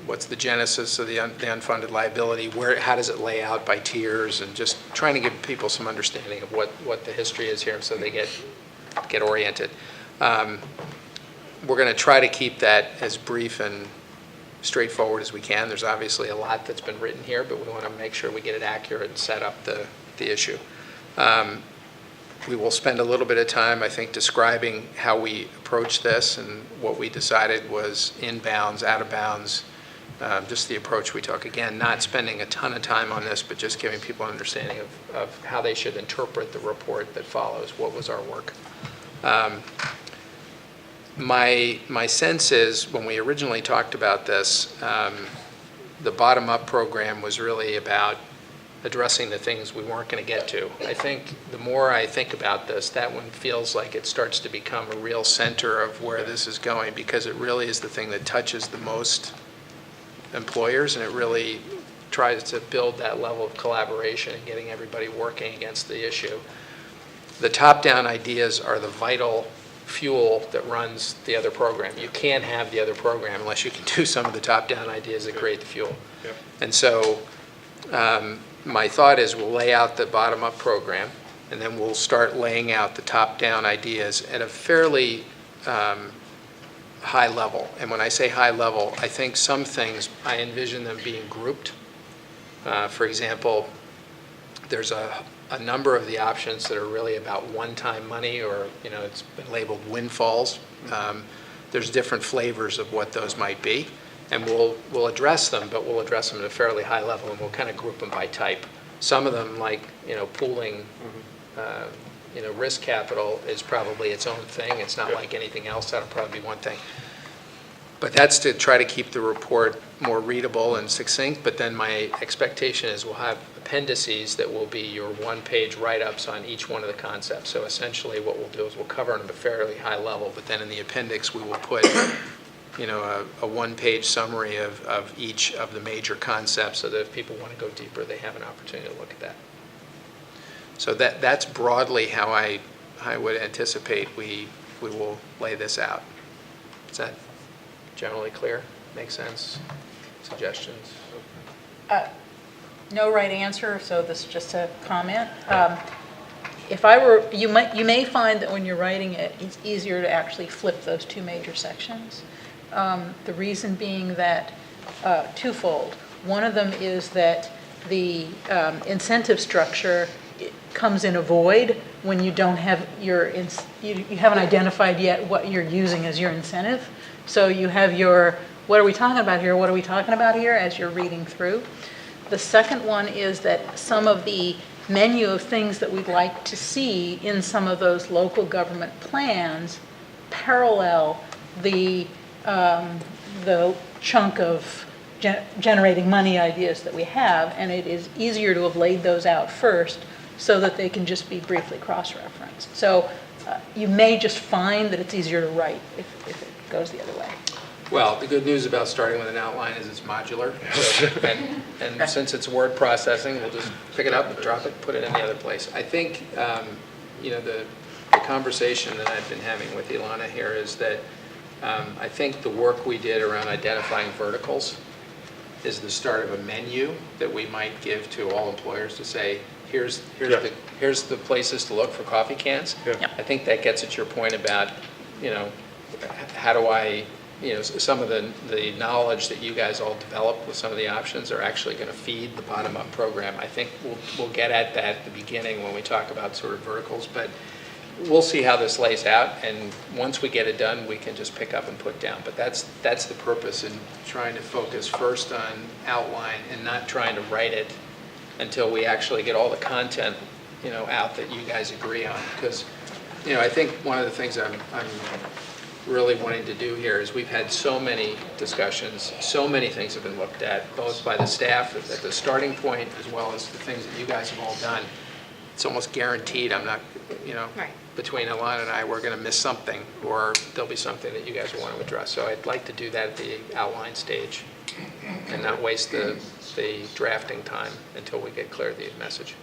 what's the genesis of the unfunded liability, how does it lay out by tiers, and just trying to give people some understanding of what the history is here so they get oriented. We're going to try to keep that as brief and straightforward as we can. There's obviously a lot that's been written here, but we want to make sure we get it accurate and set up the issue. We will spend a little bit of time, I think, describing how we approach this, and what we decided was in bounds, out of bounds, just the approach we took. Again, not spending a ton of time on this, but just giving people an understanding of how they should interpret the report that follows. What was our work? My sense is, when we originally talked about this, the bottom-up program was really about addressing the things we weren't going to get to. I think the more I think about this, that one feels like it starts to become a real center of where this is going, because it really is the thing that touches the most employers, and it really tries to build that level of collaboration and getting everybody working against the issue. The top-down ideas are the vital fuel that runs the other program. You can't have the other program unless you can do some of the top-down ideas that create the fuel. Yep. And so my thought is we'll lay out the bottom-up program, and then we'll start laying out the top-down ideas at a fairly high level. And when I say high level, I think some things, I envision them being grouped. For example, there's a number of the options that are really about one-time money, or it's been labeled windfalls. There's different flavors of what those might be, and we'll address them, but we'll address them at a fairly high level, and we'll kind of group them by type. Some of them, like pooling, risk capital, is probably its own thing. It's not like anything else. That'll probably be one thing. But that's to try to keep the report more readable and succinct. But then my expectation is we'll have appendices that will be your one-page write-ups on each one of the concepts. So essentially what we'll do is we'll cover them at a fairly high level, but then in the appendix we will put a one-page summary of each of the major concepts, so that if people want to go deeper, they have an opportunity to look at that. So that's broadly how I would anticipate we will lay this out. Is that generally clear? Make sense? Suggestions? No right answer, so this is just a comment. If I were, you may find that when you're writing it, it's easier to actually flip those two major sections. The reason being that twofold. One of them is that the incentive structure comes in a void when you don't have you haven't identified yet what you're using as your incentive. So you have your, what are we talking about here? What are we talking about here as you're reading through? The second one is that some of the menu of things that we'd like to see in some of those local government plans parallel the chunk of generating money ideas that we have, and it is easier to have laid those out first so that they can just be briefly cross-referenced. So you may just find that it's easier to write if it goes the other way. Well, the good news about starting with an outline is it's modular, and since it's word processing, we'll just pick it up, drop it, put it in the other place. I think the conversation that I've been having with Ilana here is that I think the work we did around identifying verticals is the start of a menu that we might give to all employers to say, here's the places to look for coffee cans. Yeah. I think that gets at your point about, how do I, some of the knowledge that you guys all developed with some of the options are actually going to feed the bottom-up program. I think we'll get at that at the beginning when we talk about sort of verticals, but we'll see how this lays out, and once we get it done, we can just pick up and put down. But that's the purpose in trying to focus first on outline and not trying to write it until we actually get all the content, out that you guys agree on. Because, I think one of the things I'm really wanting to do here is we've had so many discussions, so many things have been looked at, both by the staff at the starting point as well as the things that you guys have all done. It's almost guaranteed I'm not, right. Between Ilana and I, we're going to miss something, or there'll be something that you guys want to address. So I'd like to do that at the outline stage and not waste the drafting time until we get clear the message.